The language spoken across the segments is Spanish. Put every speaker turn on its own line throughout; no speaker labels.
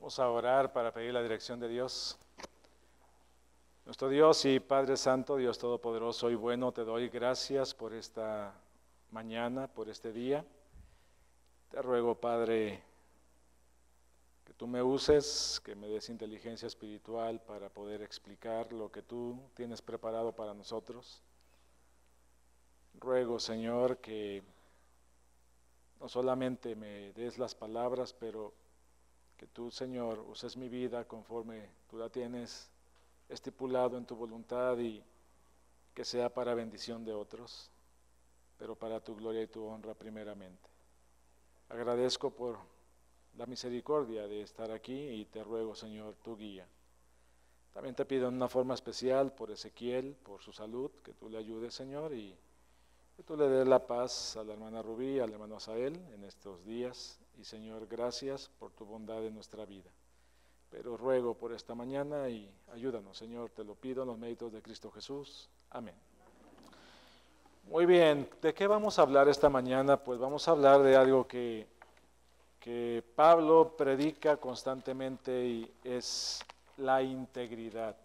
Vamos a orar para pedir la dirección de Dios. Nuestro Dios y Padre Santo, Dios Todopoderoso y bueno, te doy gracias por esta mañana, por este día. Te ruego, Padre, que tú me uses, que me des inteligencia espiritual para poder explicar lo que tú tienes preparado para nosotros. Ruego, Señor, que no solamente me des las palabras, pero que tú, Señor, uses mi vida conforme tú la tienes estipulado en tu voluntad y que sea para bendición de otros, pero para tu gloria y tu honra primeramente. Agradezco por la misericordia de estar aquí y te ruego, Señor, tu guía. También te pido en una forma especial por Ezequiel, por su salud, que tú le ayudes, Señor, y que tú le des la paz a la hermana Rubí, al hermano Asael en estos días. Y Señor, gracias por tu bondad en nuestra vida. Pero ruego por esta mañana y ayúdanos, Señor, te lo pido en los méritos de Cristo Jesús. Amén. Muy bien, ¿de qué vamos a hablar esta mañana? Pues vamos a hablar de algo que Pablo predica constantemente y es la integridad.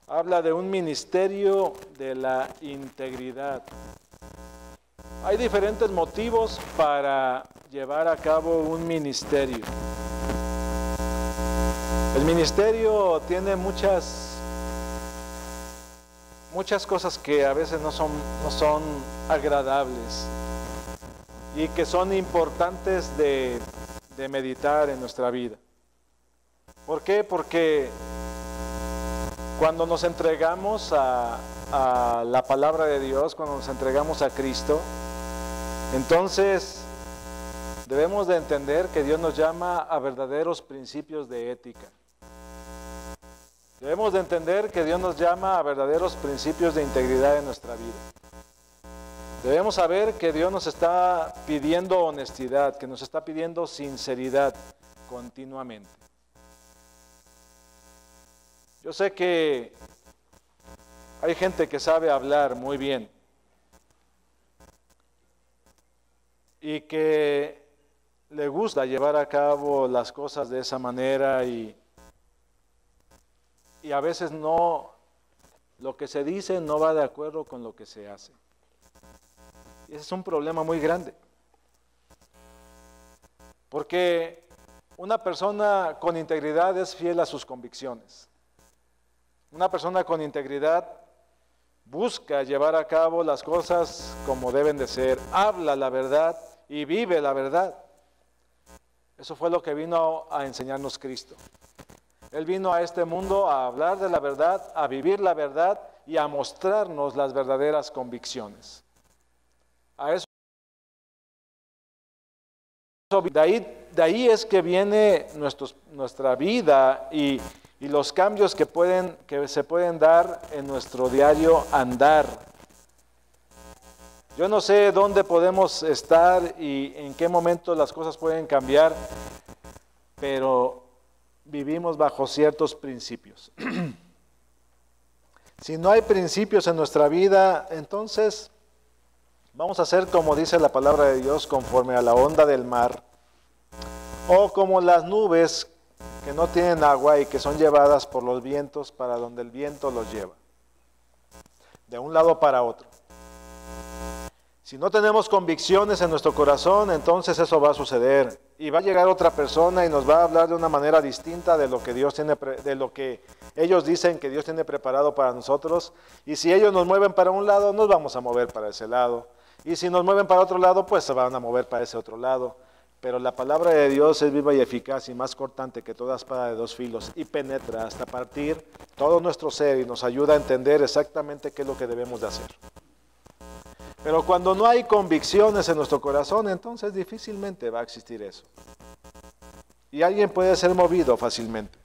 Habla de un ministerio de la integridad. Hay diferentes motivos para llevar a cabo un ministerio. El ministerio tiene muchas cosas que a veces no son agradables y que son importantes de meditar en nuestra vida. ¿Por qué? Porque cuando nos entregamos a la palabra de Dios, cuando nos entregamos a Cristo, entonces debemos de entender que Dios nos llama a verdaderos principios de ética. Debemos de entender que Dios nos llama a verdaderos principios de integridad en nuestra vida. Debemos saber que Dios nos está pidiendo honestidad, que nos está pidiendo sinceridad continuamente. Yo sé que hay gente que sabe hablar muy bien y que le gusta llevar a cabo las cosas de esa manera y a veces no, lo que se dice no va de acuerdo con lo que se hace. Y ese es un problema muy grande. Porque una persona con integridad es fiel a sus convicciones. Una persona con integridad busca llevar a cabo las cosas como deben de ser, habla la verdad y vive la verdad. Eso fue lo que vino a enseñarnos Cristo. Él vino a este mundo a hablar de la verdad, a vivir la verdad y a mostrarnos las verdaderas convicciones. A eso, de ahí es que viene nuestra vida y los cambios que se pueden dar en nuestro diario andar. Yo no sé dónde podemos estar y en qué momento las cosas pueden cambiar, pero vivimos bajo ciertos principios. Si no hay principios en nuestra vida, entonces vamos a hacer como dice la palabra de Dios, conforme a la onda del mar, o como las nubes que no tienen agua y que son llevadas por los vientos para donde el viento los lleva, de un lado para otro. Si no tenemos convicciones en nuestro corazón, entonces eso va a suceder. Y va a llegar otra persona y nos va a hablar de una manera distinta de lo que de lo que ellos dicen que Dios tiene preparado para nosotros. Y si ellos nos mueven para un lado, nos vamos a mover para ese lado. Y si nos mueven para otro lado, pues se van a mover para ese otro lado. Pero la palabra de Dios es viva y eficaz y más cortante que toda espada de dos filos y penetra hasta partir todo nuestro ser y nos ayuda a entender exactamente qué es lo que debemos de hacer. Pero cuando no hay convicciones en nuestro corazón, entonces difícilmente va a existir eso. Y alguien puede ser movido fácilmente.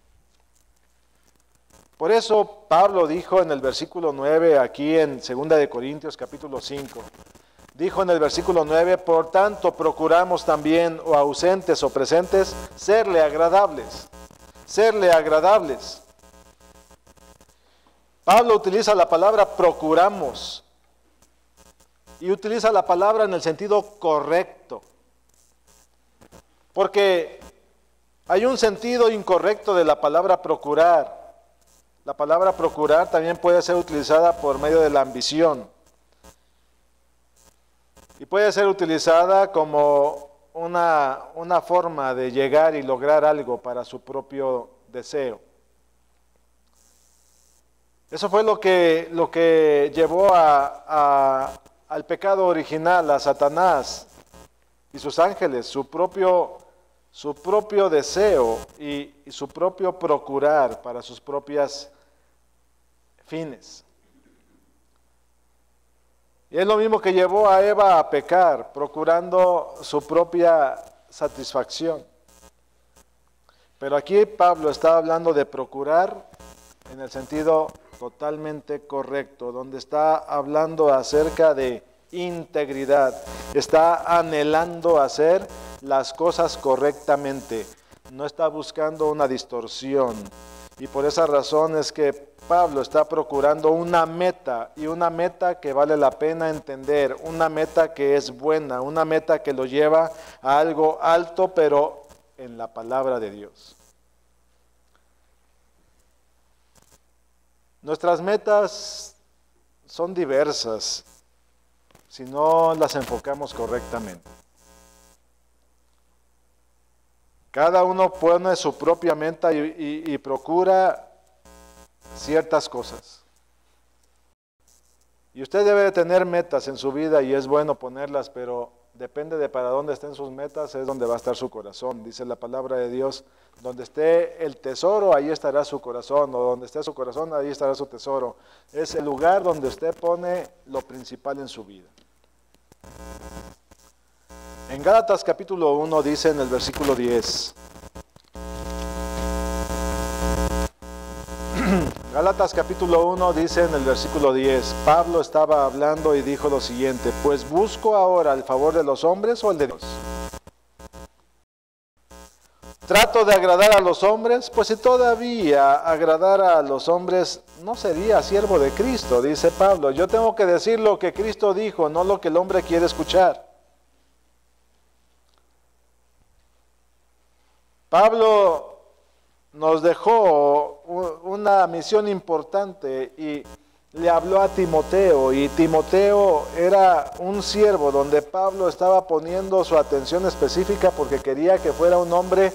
Por eso Pablo dijo en el versículo 9, aquí en 2 de Corintios capítulo 5, dijo en el versículo 9, por tanto procuramos también, o ausentes o presentes, serle agradables. Serle agradables. Pablo utiliza la palabra procuramos. Y utiliza la palabra en el sentido correcto. Porque Hay un sentido incorrecto de la palabra procurar. La palabra procurar también puede ser utilizada por medio de la ambición. Y puede ser utilizada como una forma de llegar y lograr algo para su propio deseo. Eso fue lo que llevó al pecado original, a Satanás y sus ángeles, su propio deseo y su propio procurar para sus propias fines. Y es lo mismo que llevó a Eva a pecar, procurando su propia satisfacción. Pero aquí Pablo está hablando de procurar en el sentido totalmente correcto, donde está hablando acerca de integridad, está anhelando hacer las cosas correctamente, no está buscando una distorsión. Y por esa razón es que Pablo está procurando una meta, y una meta que vale la pena entender, una meta que es buena, una meta que lo lleva a algo alto, pero en la palabra de Dios. Nuestras metas son diversas si no las enfocamos correctamente. Cada uno pone su propia meta y procura ciertas cosas. Y usted debe de tener metas en su vida y es bueno ponerlas, pero depende de para dónde estén sus metas, es donde va a estar su corazón. Dice la palabra de Dios, donde esté el tesoro, ahí estará su corazón, o donde esté su corazón, ahí estará su tesoro. Es el lugar donde usted pone lo principal en su vida. En Gálatas capítulo 1 dice en el versículo 10. Gálatas capítulo 1 dice en el versículo 10, Pablo estaba hablando y dijo lo siguiente, pues busco ahora el favor de los hombres o el de Dios. ¿Trato de agradar a los hombres? Pues si todavía agradara a los hombres, no sería siervo de Cristo, dice Pablo. Yo tengo que decir lo que Cristo dijo, no lo que el hombre quiere escuchar. Pablo nos dejó una misión importante y le habló a Timoteo, y Timoteo era un siervo donde Pablo estaba poniendo su atención específica porque quería que fuera un hombre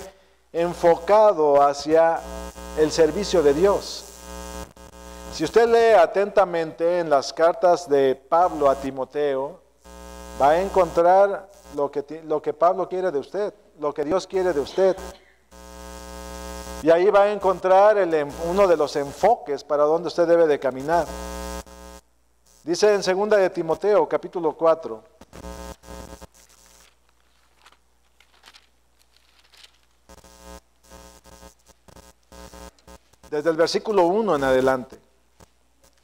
enfocado hacia el servicio de Dios. Si usted lee atentamente en las cartas de Pablo a Timoteo, va a encontrar lo que Pablo quiere de usted, lo que Dios quiere de usted. Y ahí va a encontrar uno de los enfoques para donde usted debe de caminar. Dice en 2 de Timoteo, capítulo 4. Desde el versículo 1 en adelante.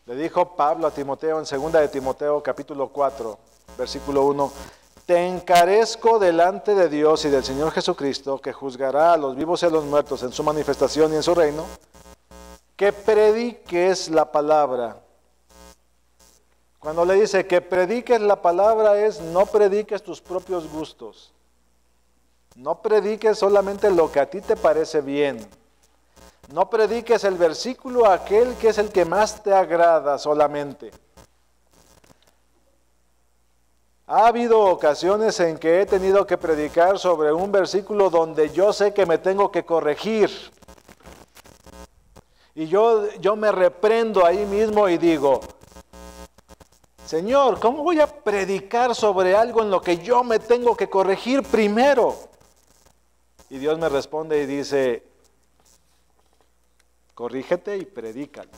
Le dijo Pablo a Timoteo en 2 de Timoteo, capítulo 4, versículo 1. Te encarezco delante de Dios y del Señor Jesucristo, que juzgará a los vivos y a los muertos en su manifestación y en su reino, que prediques la palabra. Cuando le dice que prediques la palabra es no prediques tus propios gustos. No prediques solamente lo que a ti te parece bien. No prediques el versículo aquel que es el que más te agrada solamente. Ha habido ocasiones en que he tenido que predicar sobre un versículo donde yo sé que me tengo que corregir. Y yo me reprendo ahí mismo y digo, Señor, ¿cómo voy a predicar sobre algo en lo que yo me tengo que corregir primero? Y Dios me responde y dice, corrígete y predícalo.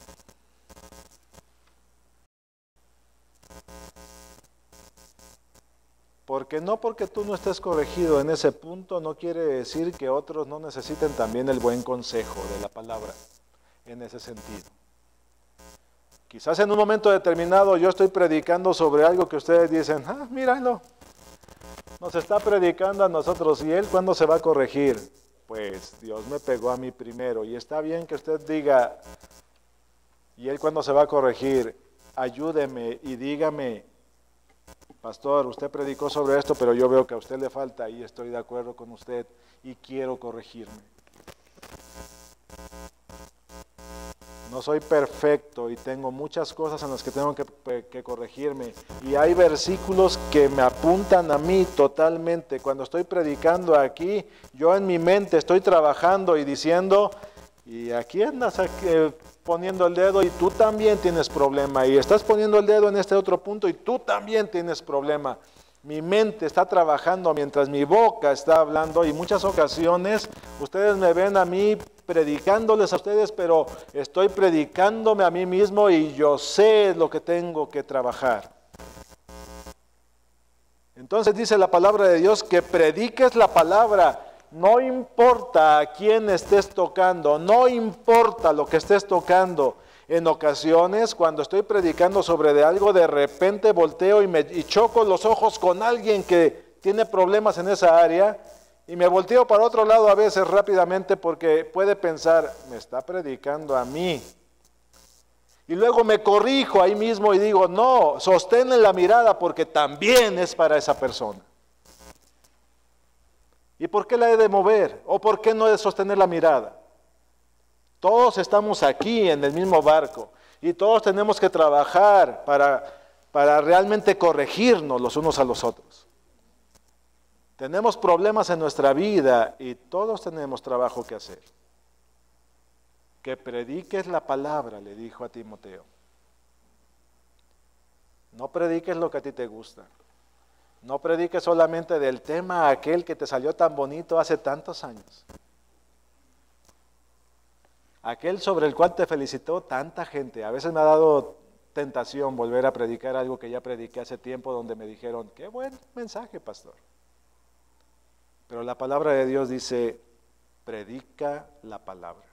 Porque tú no estés corregido en ese punto, no quiere decir que otros no necesiten también el buen consejo de la palabra, en ese sentido. Quizás en un momento determinado yo estoy predicando sobre algo que ustedes dicen, míralo, nos está predicando a nosotros, ¿y él cuándo se va a corregir? Pues Dios me pegó a mí primero, y está bien que usted diga, ¿y él cuándo se va a corregir? Ayúdeme y dígame, pastor, usted predicó sobre esto, pero yo veo que a usted le falta y estoy de acuerdo con usted y quiero corregirme. No soy perfecto y tengo muchas cosas en las que tengo que corregirme. Y hay versículos que me apuntan a mí totalmente. Cuando estoy predicando aquí, yo en mi mente estoy trabajando y diciendo, y aquí andas poniendo el dedo y tú también tienes problema. Y estás poniendo el dedo en este otro punto y tú también tienes problema. Mi mente está trabajando mientras mi boca está hablando y muchas ocasiones ustedes me ven a mí predicándoles a ustedes, pero estoy predicándome a mí mismo y yo sé lo que tengo que trabajar. Entonces dice la palabra de Dios que prediques la palabra. No importa a quién estés tocando, no importa lo que estés tocando. En ocasiones, cuando estoy predicando sobre de algo, de repente volteo y choco los ojos con alguien que tiene problemas en esa área y me volteo para otro lado a veces rápidamente porque puede pensar, me está predicando a mí. Y luego me corrijo ahí mismo y digo, no, sosténle la mirada porque también es para esa persona. ¿Y por qué la he de mover? ¿O por qué no he de sostener la mirada? Todos estamos aquí en el mismo barco y todos tenemos que trabajar para realmente corregirnos los unos a los otros. Tenemos problemas en nuestra vida y todos tenemos trabajo que hacer. Que prediques la palabra, le dijo a Timoteo. No prediques lo que a ti te gusta. No prediques solamente del tema aquel que te salió tan bonito hace tantos años. Aquel sobre el cual te felicitó tanta gente. A veces me ha dado tentación volver a predicar algo que ya prediqué hace tiempo donde me dijeron, qué buen mensaje, pastor. Pero la palabra de Dios dice, predica la palabra.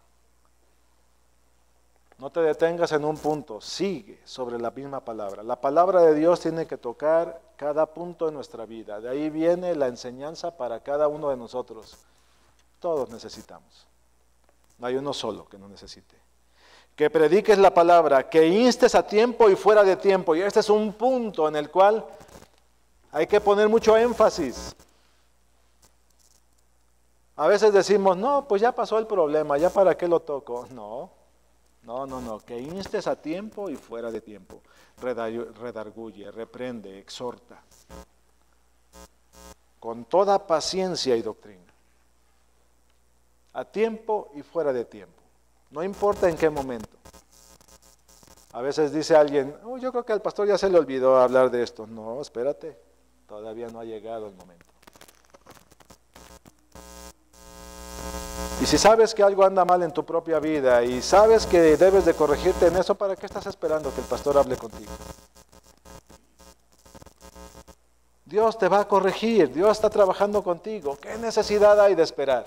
No te detengas en un punto, sigue sobre la misma palabra. La palabra de Dios tiene que tocar cada punto de nuestra vida. De ahí viene la enseñanza para cada uno de nosotros. Todos necesitamos. No hay uno solo que no necesite. Que prediques la palabra, que instes a tiempo y fuera de tiempo. Y este es un punto en el cual hay que poner mucho énfasis. A veces decimos, no, pues ya pasó el problema, ya para qué lo toco. No, que instes a tiempo y fuera de tiempo. Redarguye, reprende, exhorta. Con toda paciencia y doctrina. A tiempo y fuera de tiempo. No importa en qué momento. A veces dice alguien, oh, yo creo que al pastor ya se le olvidó hablar de esto. No, espérate, todavía no ha llegado el momento. Y si sabes que algo anda mal en tu propia vida y sabes que debes de corregirte en eso, ¿para qué estás esperando que el pastor hable contigo? Dios te va a corregir, Dios está trabajando contigo. ¿Qué necesidad hay de esperar?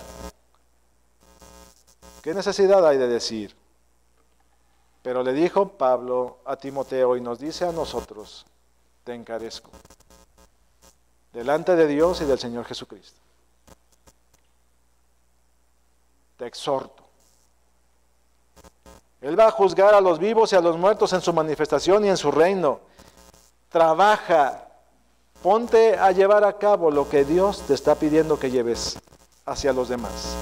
¿Qué necesidad hay de decir? Pero le dijo Pablo a Timoteo y nos dice a nosotros, te encarezco, delante de Dios y del Señor Jesucristo. Te exhorto. Él va a juzgar a los vivos y a los muertos en su manifestación y en su reino. Trabaja, ponte a llevar a cabo lo que Dios te está pidiendo que lleves hacia los demás.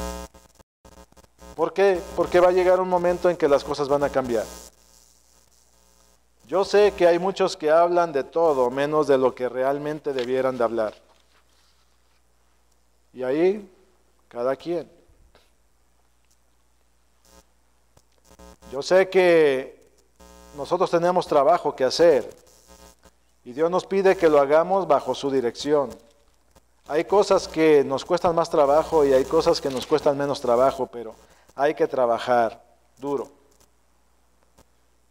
¿Por qué? Porque va a llegar un momento en que las cosas van a cambiar. Yo sé que hay muchos que hablan de todo, menos de lo que realmente debieran de hablar. Y ahí, cada quien. Yo sé que nosotros tenemos trabajo que hacer y Dios nos pide que lo hagamos bajo su dirección. Hay cosas que nos cuestan más trabajo y hay cosas que nos cuestan menos trabajo, pero hay que trabajar duro.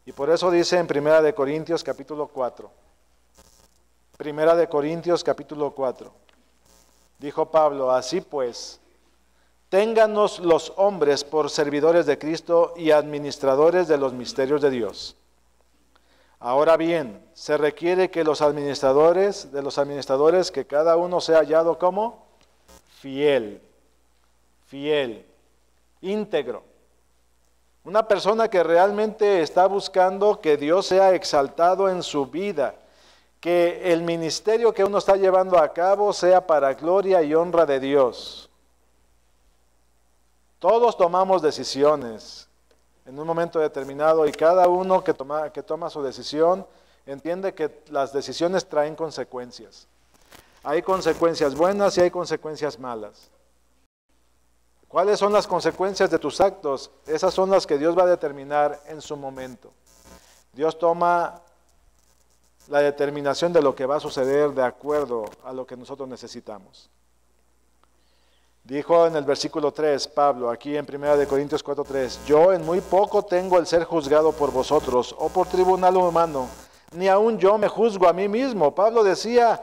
Y por eso dice en 1 Corintios capítulo 4. 1 Corintios capítulo 4. Dijo Pablo, así pues, téngannos los hombres por servidores de Cristo y administradores de los misterios de Dios. Ahora bien, se requiere que de los administradores, que cada uno sea hallado como fiel, íntegro. Una persona que realmente está buscando que Dios sea exaltado en su vida, que el ministerio que uno está llevando a cabo sea para gloria y honra de Dios. Todos tomamos decisiones en un momento determinado, y cada uno que toma su decisión entiende que las decisiones traen consecuencias. Hay consecuencias buenas y hay consecuencias malas. ¿Cuáles son las consecuencias de tus actos? Esas son las que Dios va a determinar en su momento. Dios toma la determinación de lo que va a suceder de acuerdo a lo que nosotros necesitamos. Dijo en el versículo 3, Pablo, aquí en 1 Corintios 4:3, yo en muy poco tengo el ser juzgado por vosotros o por tribunal humano, ni aun yo me juzgo a mí mismo. Pablo decía,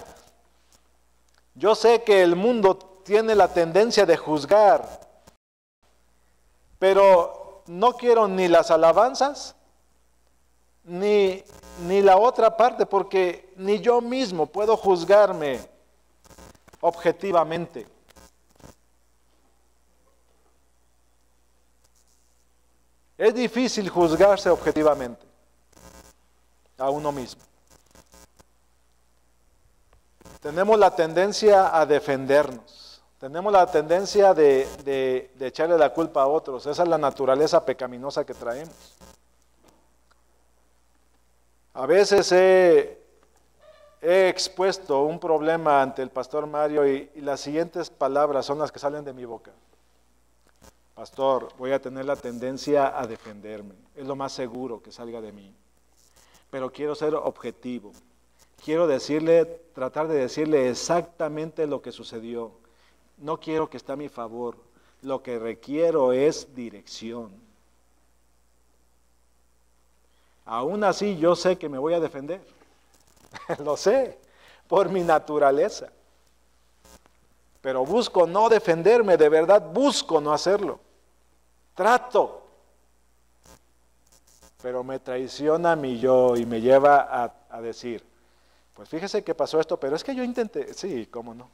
yo sé que el mundo tiene la tendencia de juzgar, pero no quiero ni las alabanzas, ni la otra parte, porque ni yo mismo puedo juzgarme objetivamente. Es difícil juzgarse objetivamente a uno mismo. Tenemos la tendencia a defendernos. Tenemos la tendencia de echarle la culpa a otros. Esa es la naturaleza pecaminosa que traemos. A veces he expuesto un problema ante el pastor Mario y las siguientes palabras son las que salen de mi boca. Pastor, voy a tener la tendencia a defenderme. Es lo más seguro que salga de mí. Pero quiero ser objetivo. Quiero tratar de decirle exactamente lo que sucedió. No quiero que esté a mi favor. Lo que requiero es dirección. Aún así yo sé que me voy a defender. Lo sé, por mi naturaleza. Pero busco no defenderme, de verdad busco no hacerlo. Trato. Pero me traiciona mi yo y me lleva a decir, pues fíjese que pasó esto, pero es que yo intenté. Sí, cómo no.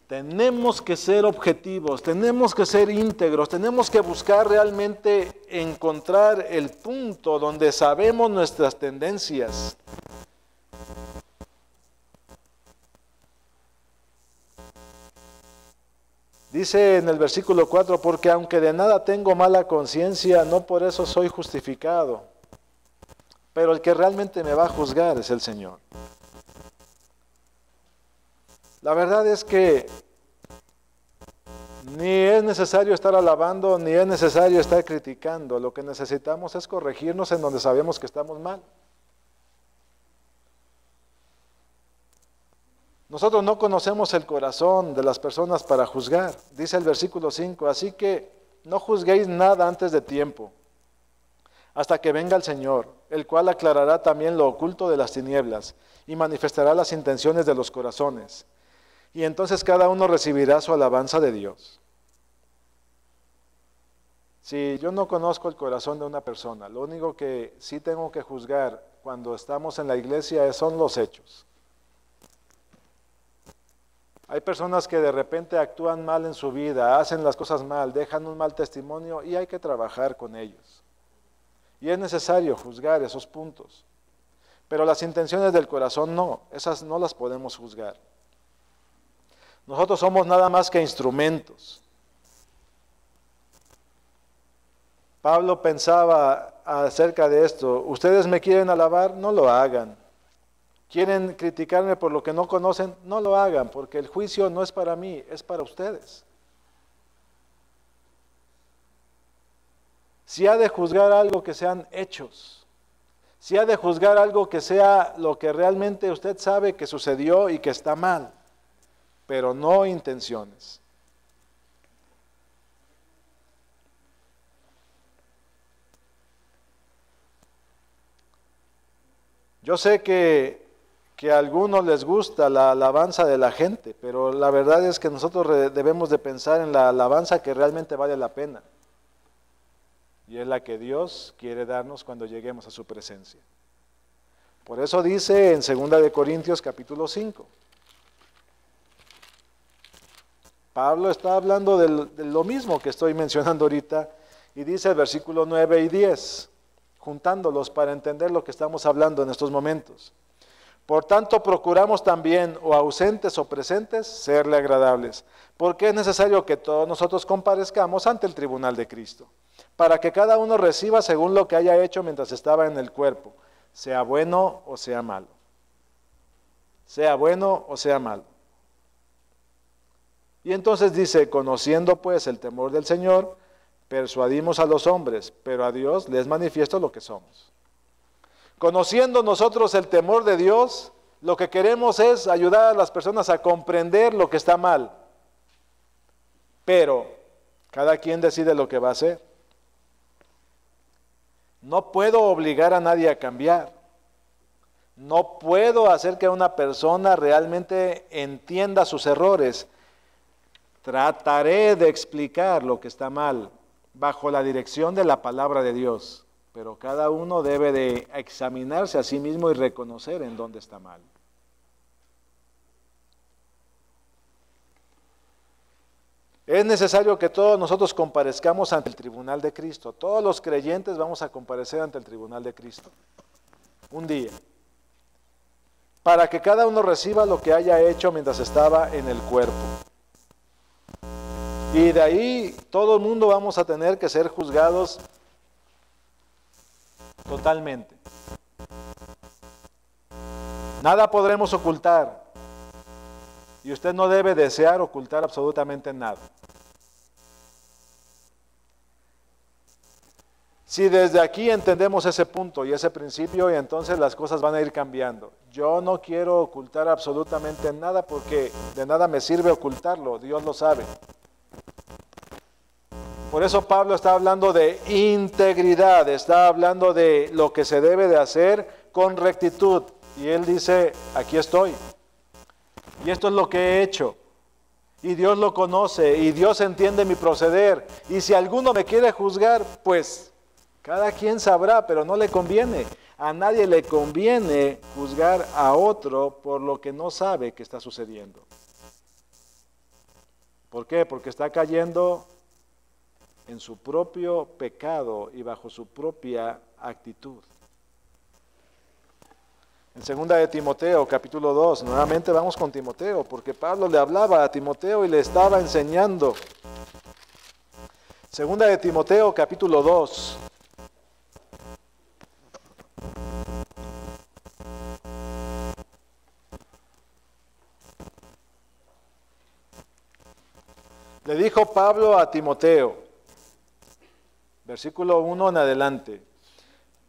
Tenemos que ser objetivos, tenemos que ser íntegros, tenemos que buscar realmente encontrar el punto donde sabemos nuestras tendencias. Dice en el versículo 4, porque aunque de nada tengo mala conciencia, no por eso soy justificado. Pero el que realmente me va a juzgar es el Señor. La verdad es que ni es necesario estar alabando, ni es necesario estar criticando. Lo que necesitamos es corregirnos en donde sabemos que estamos mal. Nosotros no conocemos el corazón de las personas para juzgar. Dice el versículo 5, así que no juzguéis nada antes de tiempo, hasta que venga el Señor, el cual aclarará también lo oculto de las tinieblas y manifestará las intenciones de los corazones. Y entonces cada uno recibirá su alabanza de Dios. Si yo no conozco el corazón de una persona, lo único que sí tengo que juzgar cuando estamos en la iglesia son los hechos. Hay personas que de repente actúan mal en su vida, hacen las cosas mal, dejan un mal testimonio y hay que trabajar con ellos. Y es necesario juzgar esos puntos. Pero las intenciones del corazón no, esas no las podemos juzgar. Nosotros somos nada más que instrumentos. Pablo pensaba acerca de esto, ¿ustedes me quieren alabar? No lo hagan. ¿Quieren criticarme por lo que no conocen? No lo hagan, porque el juicio no es para mí, es para ustedes. Si ha de juzgar algo, que sean hechos. Si ha de juzgar algo, que sea lo que realmente usted sabe que sucedió y que está mal, pero no intenciones. Yo sé que a algunos les gusta la alabanza de la gente, pero la verdad es que nosotros debemos de pensar en la alabanza que realmente vale la pena. Y es la que Dios quiere darnos cuando lleguemos a su presencia. Por eso dice en 2 Corintios capítulo 5. Pablo está hablando de lo mismo que estoy mencionando ahorita, y dice el versículo 9 y 10, juntándolos para entender lo que estamos hablando en estos momentos. Por tanto, procuramos también, o ausentes o presentes, serle agradables, porque es necesario que todos nosotros comparezcamos ante el tribunal de Cristo, para que cada uno reciba según lo que haya hecho mientras estaba en el cuerpo, sea bueno o sea malo. Sea bueno o sea malo. Y entonces dice, conociendo pues el temor del Señor, persuadimos a los hombres, pero a Dios les manifiesto lo que somos. Conociendo nosotros el temor de Dios, lo que queremos es ayudar a las personas a comprender lo que está mal. Pero cada quien decide lo que va a hacer. No puedo obligar a nadie a cambiar. No puedo hacer que una persona realmente entienda sus errores. Trataré de explicar lo que está mal bajo la dirección de la palabra de Dios. Pero cada uno debe de examinarse a sí mismo y reconocer en dónde está mal. Es necesario que todos nosotros comparezcamos ante el tribunal de Cristo. Todos los creyentes vamos a comparecer ante el tribunal de Cristo. Un día. Para que cada uno reciba lo que haya hecho mientras estaba en el cuerpo. Y de ahí todo el mundo vamos a tener que ser juzgados totalmente. Nada podremos ocultar. Y usted no debe desear ocultar absolutamente nada. Si desde aquí entendemos ese punto y ese principio, y entonces las cosas van a ir cambiando. Yo no quiero ocultar absolutamente nada porque de nada me sirve ocultarlo, Dios lo sabe. Por eso Pablo está hablando de integridad, está hablando de lo que se debe de hacer con rectitud. Y él dice, aquí estoy. Y esto es lo que he hecho. Y Dios lo conoce, y Dios entiende mi proceder. Y si alguno me quiere juzgar, pues cada quien sabrá, pero no le conviene. A nadie le conviene juzgar a otro por lo que no sabe que está sucediendo. ¿Por qué? Porque está cayendo en su propio pecado y bajo su propia actitud. En 2 de Timoteo, capítulo 2, nuevamente vamos con Timoteo, porque Pablo le hablaba a Timoteo y le estaba enseñando. 2 de Timoteo, capítulo 2. Le dijo Pablo a Timoteo, versículo 1 en adelante,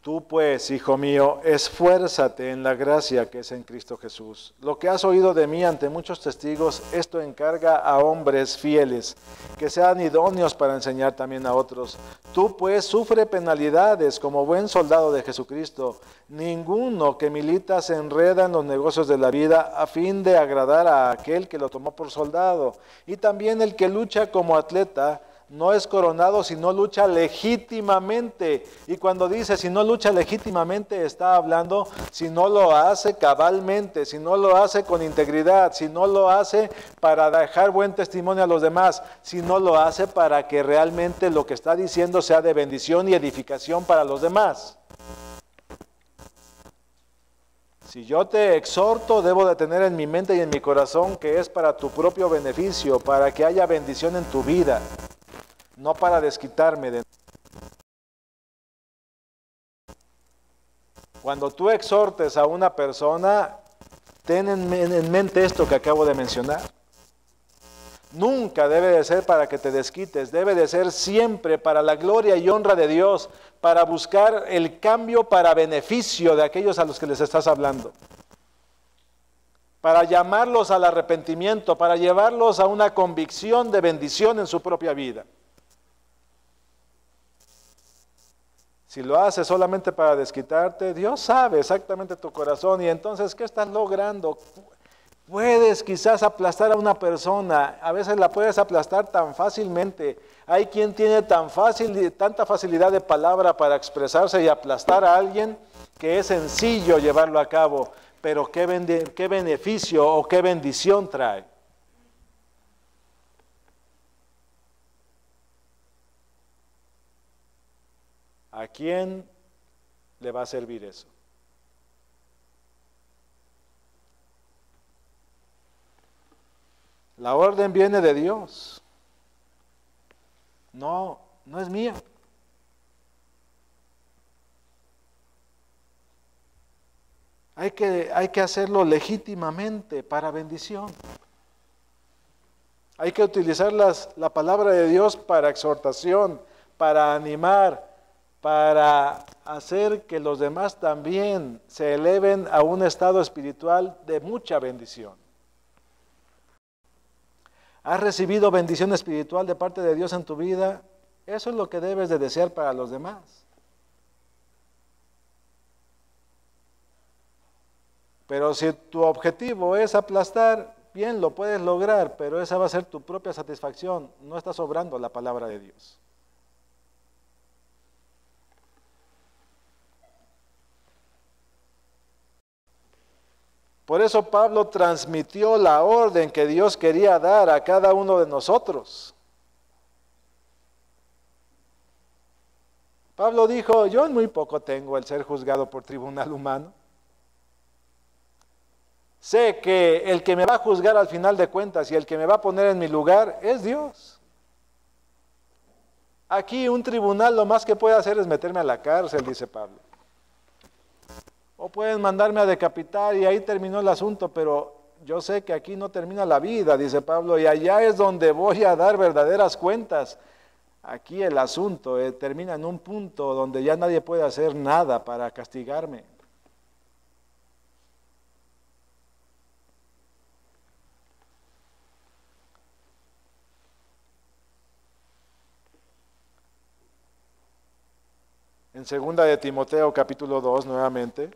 tú pues, hijo mío, esfuérzate en la gracia que es en Cristo Jesús. Lo que has oído de mí ante muchos testigos, esto encarga a hombres fieles, que sean idóneos para enseñar también a otros. Tú pues sufre penalidades como buen soldado de Jesucristo. Ninguno que milita se enreda en los negocios de la vida a fin de agradar a aquel que lo tomó por soldado. Y también el que lucha como atleta, no es coronado si no lucha legítimamente. Y cuando dice si no lucha legítimamente, está hablando si no lo hace cabalmente, si no lo hace con integridad, si no lo hace para dejar buen testimonio a los demás, si no lo hace para que realmente lo que está diciendo sea de bendición y edificación para los demás. Si yo te exhorto, debo de tener en mi mente y en mi corazón que es para tu propio beneficio, para que haya bendición en tu vida. No para desquitarme de... Cuando tú exhortes a una persona, ten en mente esto que acabo de mencionar. Nunca debe de ser para que te desquites, debe de ser siempre para la gloria y honra de Dios, para buscar el cambio para beneficio de aquellos a los que les estás hablando. Para llamarlos al arrepentimiento, para llevarlos a una convicción de bendición en su propia vida. Si lo haces solamente para desquitarte, Dios sabe exactamente tu corazón y entonces, ¿qué estás logrando? Puedes quizás aplastar a una persona, a veces la puedes aplastar tan fácilmente. Hay quien tiene tanta facilidad de palabra para expresarse y aplastar a alguien que es sencillo llevarlo a cabo, pero qué beneficio o qué bendición trae. ¿A quién le va a servir eso? La orden viene de Dios. No es mía. Hay que hacerlo legítimamente para bendición. Hay que utilizar la palabra de Dios para exhortación, para animar, para hacer que los demás también se eleven a un estado espiritual de mucha bendición. ¿Has recibido bendición espiritual de parte de Dios en tu vida? Eso es lo que debes de desear para los demás. Pero si tu objetivo es aplastar, bien, lo puedes lograr, pero esa va a ser tu propia satisfacción. No estás obrando la palabra de Dios. Por eso Pablo transmitió la orden que Dios quería dar a cada uno de nosotros. Pablo dijo, yo en muy poco tengo el ser juzgado por tribunal humano. Sé que el que me va a juzgar al final de cuentas y el que me va a poner en mi lugar es Dios. Aquí un tribunal lo más que puede hacer es meterme a la cárcel, dice Pablo. O pueden mandarme a decapitar y ahí terminó el asunto, pero yo sé que aquí no termina la vida, dice Pablo, y allá es donde voy a dar verdaderas cuentas. Aquí el asunto termina en un punto donde ya nadie puede hacer nada para castigarme. En 2 de Timoteo capítulo 2 nuevamente.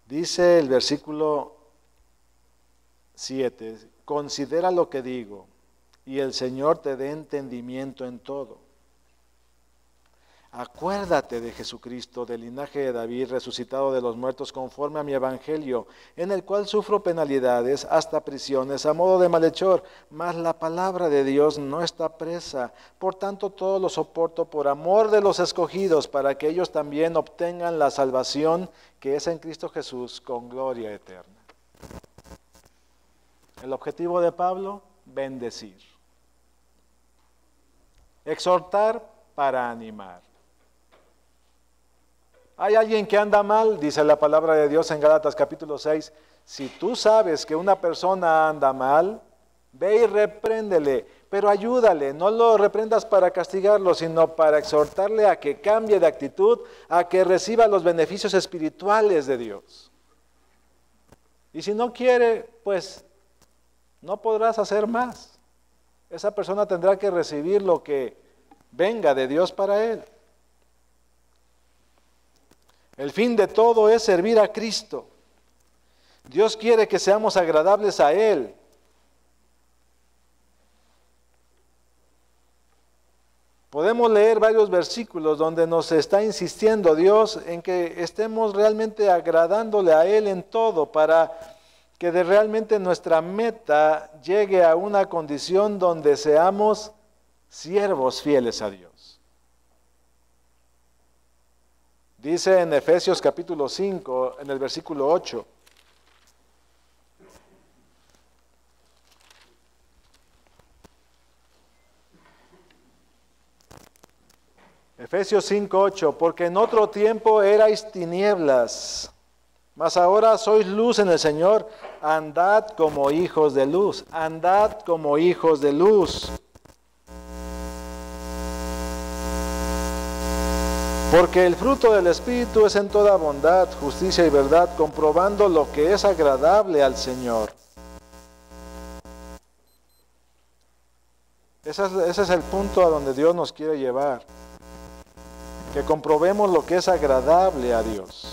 Dice el versículo 7, considera lo que digo, y el Señor te dé entendimiento en todo. Acuérdate de Jesucristo, del linaje de David, resucitado de los muertos conforme a mi evangelio, en el cual sufro penalidades, hasta prisiones, a modo de malhechor, mas la palabra de Dios no está presa. Por tanto, todo lo soporto por amor de los escogidos, para que ellos también obtengan la salvación que es en Cristo Jesús, con gloria eterna. El objetivo de Pablo, bendecir. Exhortar para animar. Hay alguien que anda mal, dice la palabra de Dios en Gálatas capítulo 6. Si tú sabes que una persona anda mal, ve y repréndele, pero ayúdale, no lo reprendas para castigarlo, sino para exhortarle a que cambie de actitud, a que reciba los beneficios espirituales de Dios. Y si no quiere, pues no podrás hacer más. Esa persona tendrá que recibir lo que venga de Dios para él. El fin de todo es servir a Cristo. Dios quiere que seamos agradables a Él. Podemos leer varios versículos donde nos está insistiendo Dios en que estemos realmente agradándole a Él en todo, para que realmente nuestra meta llegue a una condición donde seamos siervos fieles a Dios. Dice en Efesios capítulo 5, en el versículo 8. Efesios 5, 8. Porque en otro tiempo erais tinieblas, mas ahora sois luz en el Señor. Andad como hijos de luz. Andad como hijos de luz. Porque el fruto del Espíritu es en toda bondad, justicia y verdad, comprobando lo que es agradable al Señor. Ese es el punto a donde Dios nos quiere llevar. Que comprobemos lo que es agradable a Dios.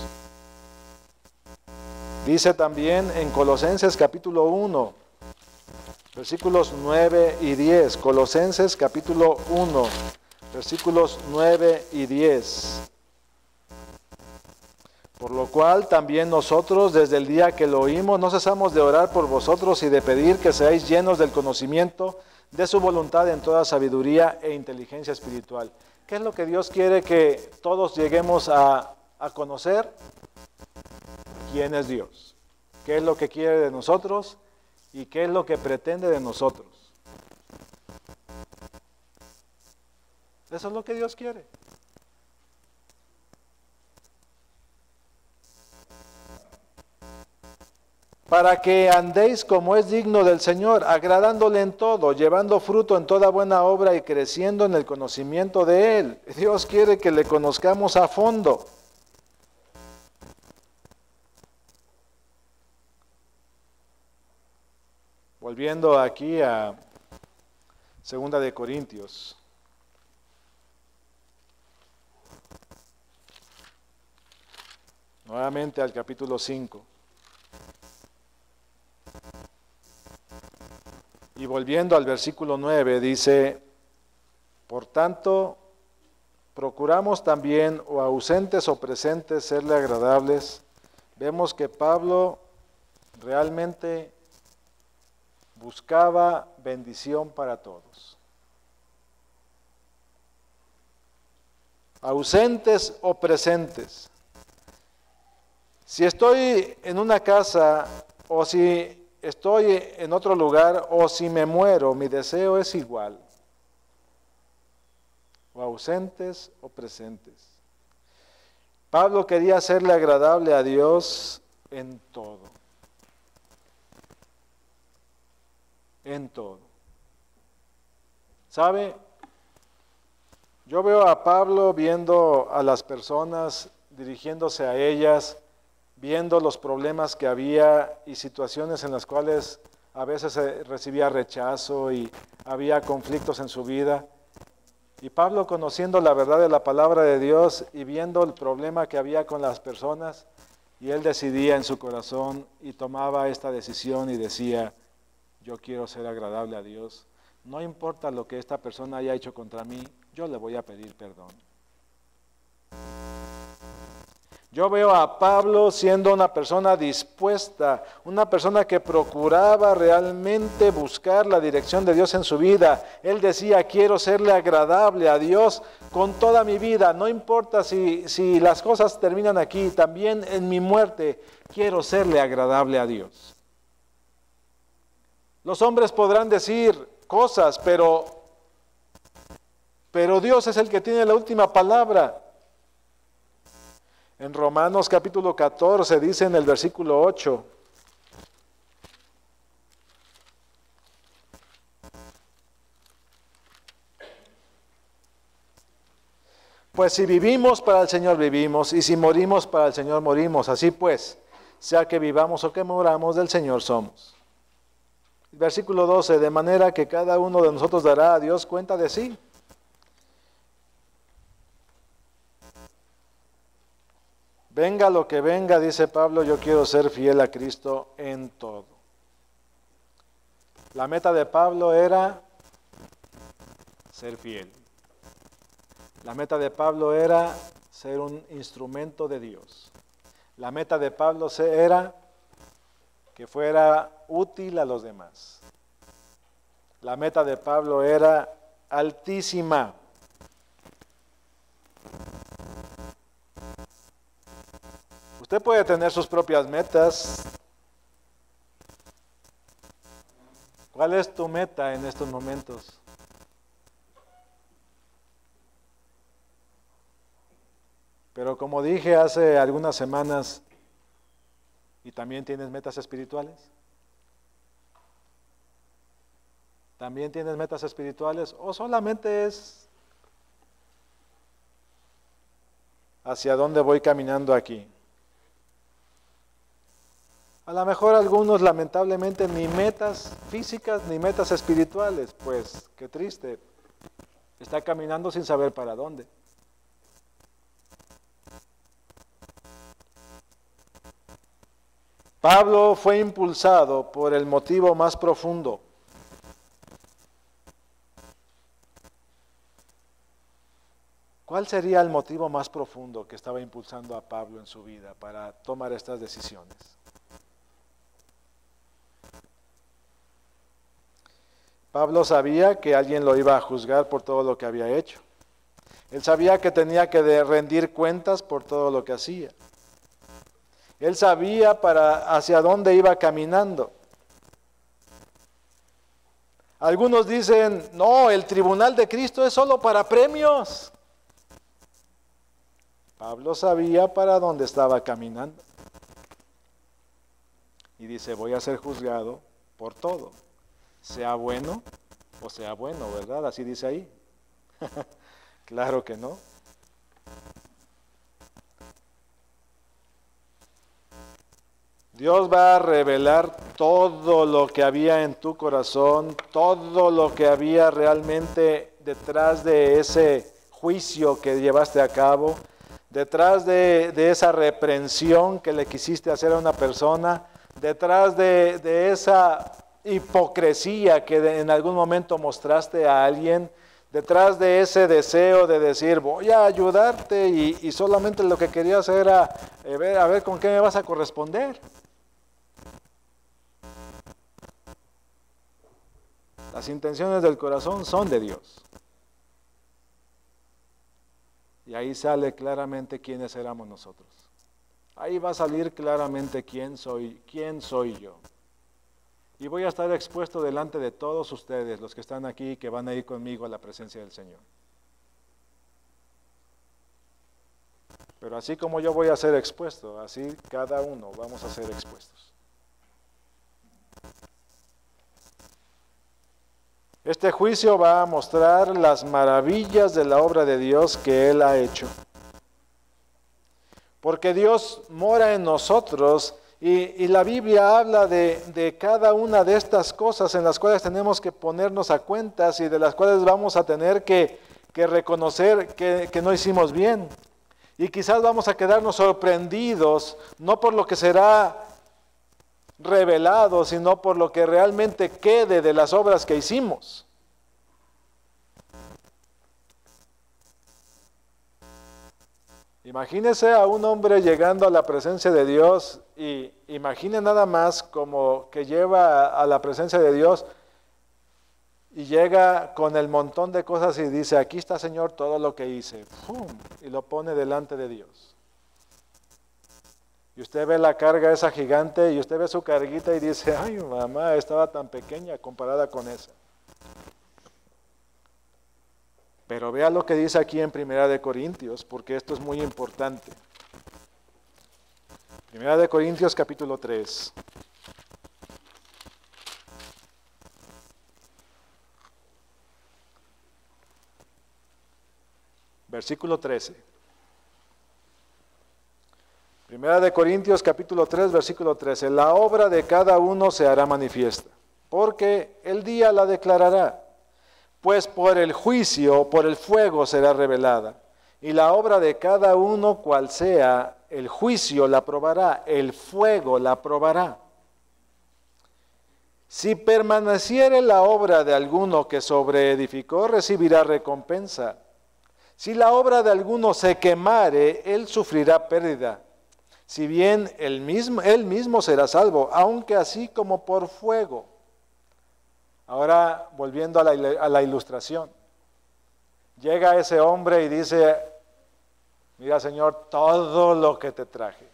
Dice también en Colosenses capítulo 1, versículos 9 y 10. Colosenses capítulo 1. Versículos 9 y 10. Por lo cual también nosotros, desde el día que lo oímos, no cesamos de orar por vosotros y de pedir que seáis llenos del conocimiento de su voluntad en toda sabiduría e inteligencia espiritual. ¿Qué es lo que Dios quiere que todos lleguemos a conocer? ¿Quién es Dios? ¿Qué es lo que quiere de nosotros? ¿Y qué es lo que pretende de nosotros? Eso es lo que Dios quiere. Para que andéis como es digno del Señor, agradándole en todo, llevando fruto en toda buena obra y creciendo en el conocimiento de Él. Dios quiere que le conozcamos a fondo. Volviendo aquí a 2 de Corintios. Nuevamente al capítulo 5. Y volviendo al versículo 9, dice, por tanto, procuramos también, o ausentes o presentes, serle agradables. Vemos que Pablo realmente buscaba bendición para todos. Ausentes o presentes. Si estoy en una casa, o si estoy en otro lugar, o si me muero, mi deseo es igual. O ausentes o presentes. Pablo quería hacerle agradable a Dios en todo. En todo. ¿Sabe? Yo veo a Pablo viendo a las personas, dirigiéndose a ellas, viendo los problemas que había y situaciones en las cuales a veces recibía rechazo y había conflictos en su vida. Y Pablo, conociendo la verdad de la palabra de Dios y viendo el problema que había con las personas, y él decidía en su corazón y tomaba esta decisión y decía, yo quiero ser agradable a Dios. No importa lo que esta persona haya hecho contra mí, yo le voy a pedir perdón. Yo veo a Pablo siendo una persona dispuesta, una persona que procuraba realmente buscar la dirección de Dios en su vida. Él decía, quiero serle agradable a Dios con toda mi vida, no importa si las cosas terminan aquí, también en mi muerte, quiero serle agradable a Dios. Los hombres podrán decir cosas, pero Dios es el que tiene la última palabra. En Romanos capítulo 14 dice en el versículo 8, pues si vivimos, para el Señor vivimos, y si morimos, para el Señor morimos. Así pues, sea que vivamos o que moramos, del Señor somos. Versículo 12, de manera que cada uno de nosotros dará a Dios cuenta de sí. Venga lo que venga, dice Pablo, yo quiero ser fiel a Cristo en todo. La meta de Pablo era ser fiel. La meta de Pablo era ser un instrumento de Dios. La meta de Pablo era que fuera útil a los demás. La meta de Pablo era altísima. Usted puede tener sus propias metas. ¿Cuál es tu meta en estos momentos? Pero como dije hace algunas semanas, ¿y también tienes metas espirituales? ¿También tienes metas espirituales? ¿O solamente es hacia dónde voy caminando aquí? A lo mejor algunos lamentablemente ni metas físicas ni metas espirituales, pues qué triste, está caminando sin saber para dónde. Pablo fue impulsado por el motivo más profundo. ¿Cuál sería el motivo más profundo que estaba impulsando a Pablo en su vida para tomar estas decisiones? Pablo sabía que alguien lo iba a juzgar por todo lo que había hecho. Él sabía que tenía que rendir cuentas por todo lo que hacía. Él sabía hacia dónde iba caminando. Algunos dicen, no, el tribunal de Cristo es solo para premios. Pablo sabía para dónde estaba caminando. Y dice, voy a ser juzgado por todo, sea bueno o sea bueno, ¿verdad? Así dice ahí. Claro que no. Dios va a revelar todo lo que había en tu corazón, todo lo que había realmente detrás de ese juicio que llevaste a cabo, detrás de esa reprensión que le quisiste hacer a una persona, detrás de esa hipocresía que en algún momento mostraste a alguien, detrás de ese deseo de decir voy a ayudarte y solamente lo que querías era a ver con qué me vas a corresponder. Las intenciones del corazón son de Dios. Y ahí sale claramente quiénes éramos nosotros. Ahí va a salir claramente quién soy yo. Y voy a estar expuesto delante de todos ustedes, los que están aquí, que van a ir conmigo a la presencia del Señor. Pero así como yo voy a ser expuesto, así cada uno vamos a ser expuestos. Este juicio va a mostrar las maravillas de la obra de Dios que Él ha hecho. Porque Dios mora en nosotros y la Biblia habla de cada una de estas cosas en las cuales tenemos que ponernos a cuentas y de las cuales vamos a tener que reconocer que no hicimos bien. Y quizás vamos a quedarnos sorprendidos, no por lo que será revelado, sino por lo que realmente quede de las obras que hicimos. Imagínese a un hombre llegando a la presencia de Dios y imagine nada más como que lleva a la presencia de Dios y llega con el montón de cosas y dice, aquí está Señor todo lo que hice, ¡pum!, y lo pone delante de Dios. Y usted ve la carga esa gigante y usted ve su carguita y dice, ay mamá, estaba tan pequeña comparada con esa. Pero vea lo que dice aquí en Primera de Corintios, porque esto es muy importante. Primera de Corintios capítulo 3. Versículo 13. Primera de Corintios capítulo 3, versículo 13. La obra de cada uno se hará manifiesta, porque el día la declarará. Pues por el juicio, por el fuego será revelada, y la obra de cada uno cual sea, el juicio la probará, el fuego la probará. Si permaneciere la obra de alguno que sobreedificó, recibirá recompensa. Si la obra de alguno se quemare, él sufrirá pérdida. Si bien él mismo será salvo, aunque así como por fuego. Ahora, volviendo a la ilustración, llega ese hombre y dice, mira Señor, todo lo que te traje.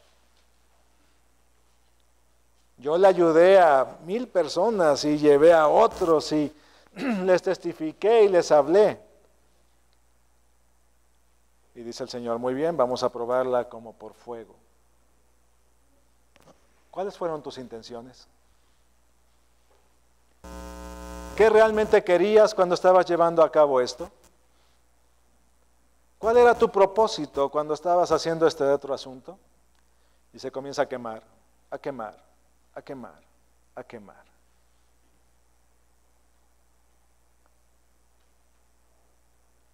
Yo le ayudé a 1000 personas y llevé a otros y les testifiqué y les hablé. Y dice el Señor, muy bien, vamos a probarla como por fuego. ¿Cuáles fueron tus intenciones? ¿Qué realmente querías cuando estabas llevando a cabo esto? ¿Cuál era tu propósito cuando estabas haciendo este otro asunto? Y se comienza a quemar, a quemar, a quemar, a quemar.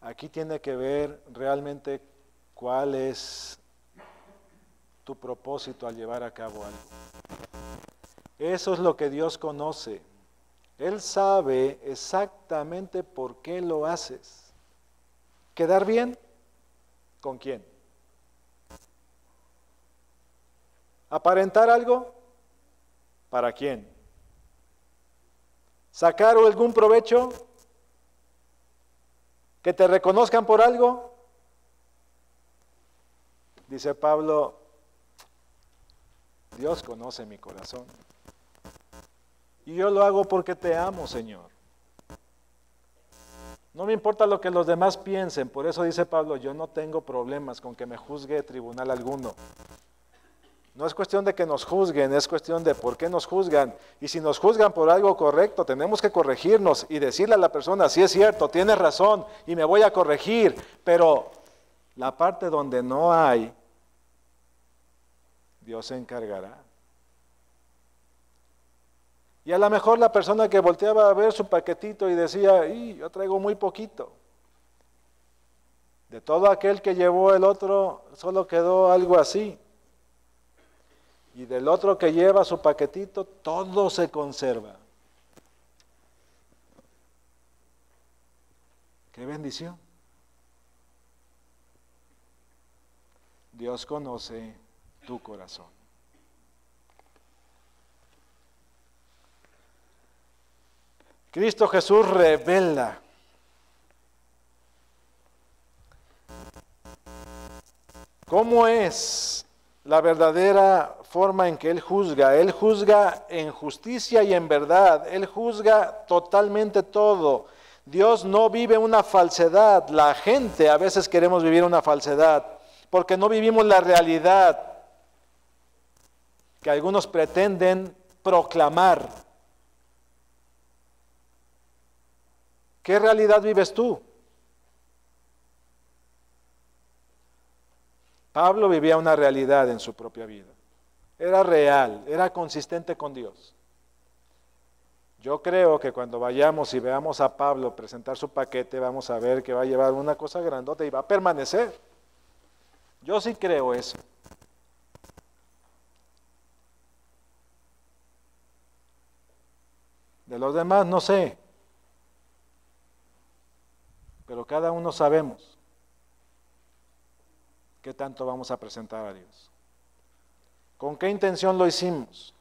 Aquí tiene que ver realmente cuál es tu propósito al llevar a cabo algo. Eso es lo que Dios conoce. Él sabe exactamente por qué lo haces. ¿Quedar bien? ¿Con quién? ¿Aparentar algo? ¿Para quién? ¿Sacar algún provecho? ¿Que te reconozcan por algo? Dice Pablo, Dios conoce mi corazón. Y yo lo hago porque te amo, Señor. No me importa lo que los demás piensen. Por eso dice Pablo, yo no tengo problemas con que me juzgue tribunal alguno. No es cuestión de que nos juzguen, es cuestión de por qué nos juzgan. Y si nos juzgan por algo correcto, tenemos que corregirnos y decirle a la persona, sí es cierto, tienes razón y me voy a corregir. Pero la parte donde no hay, Dios se encargará. Y a lo mejor la persona que volteaba a ver su paquetito y decía, yo traigo muy poquito. De todo aquel que llevó el otro, solo quedó algo así. Y del otro que lleva su paquetito, todo se conserva. ¡Qué bendición! Dios conoce tu corazón. Cristo Jesús revela cómo es la verdadera forma en que Él juzga. Él juzga en justicia y en verdad. Él juzga totalmente todo. Dios no vive una falsedad. La gente a veces queremos vivir una falsedad porque no vivimos la realidad que algunos pretenden proclamar. ¿Qué realidad vives tú? Pablo vivía una realidad en su propia vida. Era real, era consistente con Dios. Yo creo que cuando vayamos y veamos a Pablo presentar su paquete, vamos a ver que va a llevar una cosa grandota y va a permanecer. Yo sí creo eso. De los demás no sé, pero cada uno sabemos qué tanto vamos a presentar a Dios. ¿Con qué intención lo hicimos?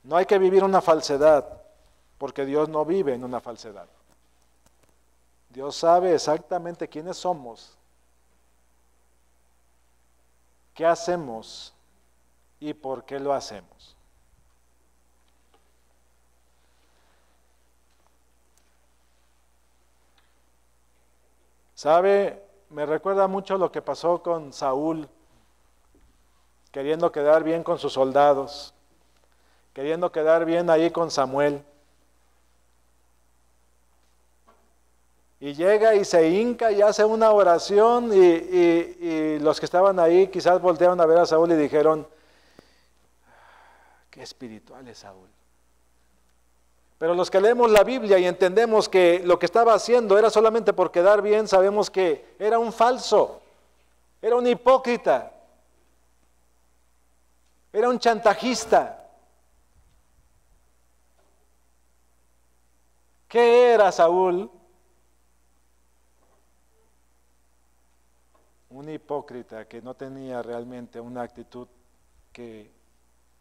No hay que vivir una falsedad, porque Dios no vive en una falsedad. Dios sabe exactamente quiénes somos, qué hacemos y por qué lo hacemos. ¿Sabe? Me recuerda mucho lo que pasó con Saúl, queriendo quedar bien con sus soldados, queriendo quedar bien ahí con Samuel. Y llega y se hinca y hace una oración y los que estaban ahí quizás voltearon a ver a Saúl y dijeron, qué espiritual es Saúl. Pero los que leemos la Biblia y entendemos que lo que estaba haciendo era solamente por quedar bien, sabemos que era un falso, era un hipócrita, era un chantajista. ¿Qué era Saúl? Un hipócrita que no tenía realmente una actitud que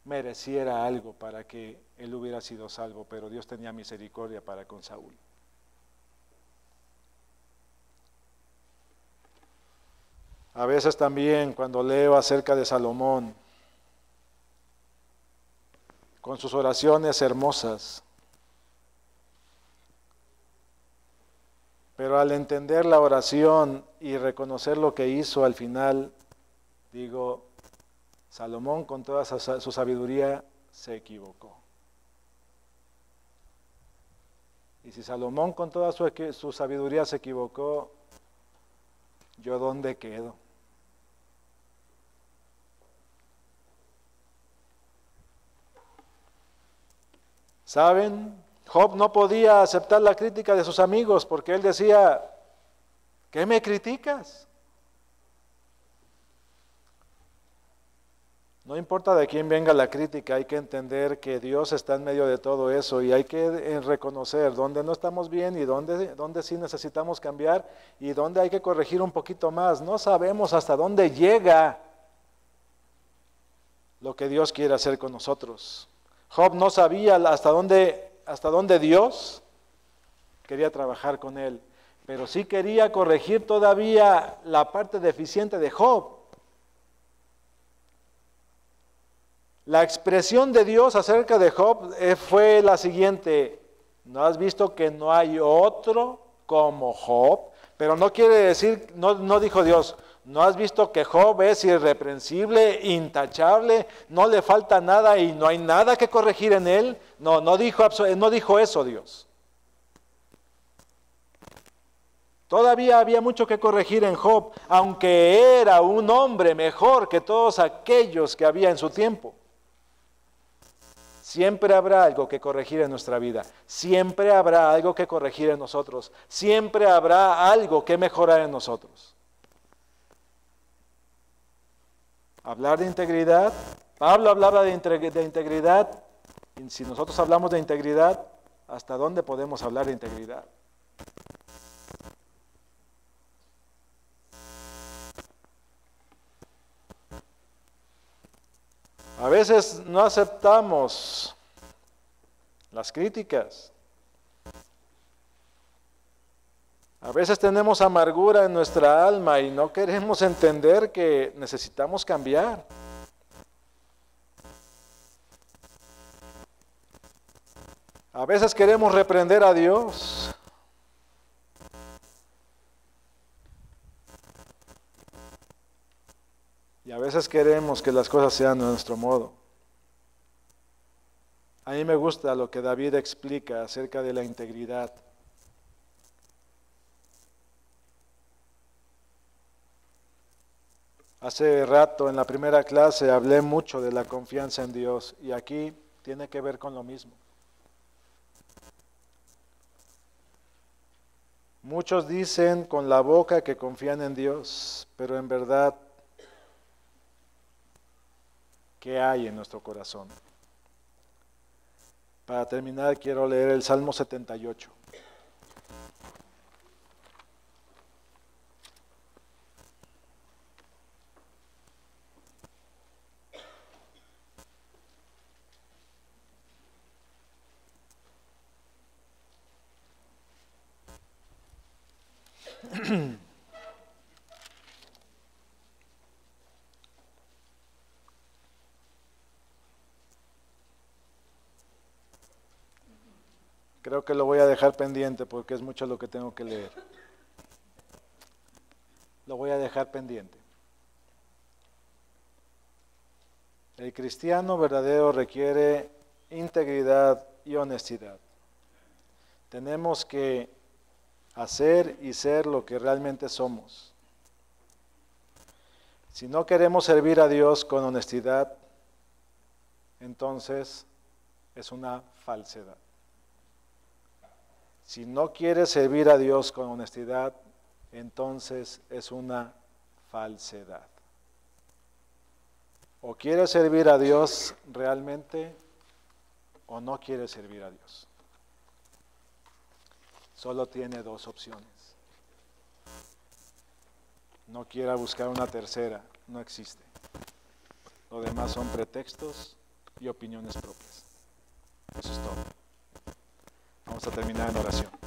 mereciera algo para que él hubiera sido salvo, pero Dios tenía misericordia para con Saúl. A veces también cuando leo acerca de Salomón, con sus oraciones hermosas, pero al entender la oración y reconocer lo que hizo al final, digo, Salomón con toda su sabiduría se equivocó. Y si Salomón con toda su sabiduría se equivocó, ¿yo dónde quedo? ¿Saben? Job no podía aceptar la crítica de sus amigos porque él decía, ¿qué me criticas? No importa de quién venga la crítica, hay que entender que Dios está en medio de todo eso y hay que reconocer dónde no estamos bien y dónde sí necesitamos cambiar y dónde hay que corregir un poquito más. No sabemos hasta dónde llega lo que Dios quiere hacer con nosotros. Job no sabía hasta dónde Dios quería trabajar con él. pero sí quería corregir todavía la parte deficiente de Job. La expresión de Dios acerca de Job fue la siguiente: ¿no has visto que no hay otro como Job? Pero no quiere decir, no dijo Dios, ¿no has visto que Job es irreprensible, intachable, no le falta nada y no hay nada que corregir en él? No dijo eso Dios. Todavía había mucho que corregir en Job, aunque era un hombre mejor que todos aquellos que había en su tiempo. Siempre habrá algo que corregir en nuestra vida, siempre habrá algo que corregir en nosotros, siempre habrá algo que mejorar en nosotros. Hablar de integridad, Pablo hablaba de integridad, y si nosotros hablamos de integridad, ¿hasta dónde podemos hablar de integridad? A veces no aceptamos las críticas. A veces tenemos amargura en nuestra alma y no queremos entender que necesitamos cambiar. A veces queremos reprender a Dios. Y a veces queremos que las cosas sean de nuestro modo. A mí me gusta lo que David explica acerca de la integridad. Hace rato en la primera clase hablé mucho de la confianza en Dios y aquí tiene que ver con lo mismo. Muchos dicen con la boca que confían en Dios, pero en verdad, ¿qué hay en nuestro corazón? Para terminar, quiero leer el Salmo 78. Creo que lo voy a dejar pendiente porque es mucho lo que tengo que leer. Lo voy a dejar pendiente. El cristiano verdadero requiere integridad y honestidad. Tenemos que hacer y ser lo que realmente somos. Si no queremos servir a Dios con honestidad, entonces es una falsedad. Si no quieres servir a Dios con honestidad, entonces es una falsedad. O quieres servir a Dios realmente, o no quieres servir a Dios. Solo tiene dos opciones. No quiera buscar una tercera, no existe. Lo demás son pretextos y opiniones propias. Eso es todo. Vamos a terminar en oración.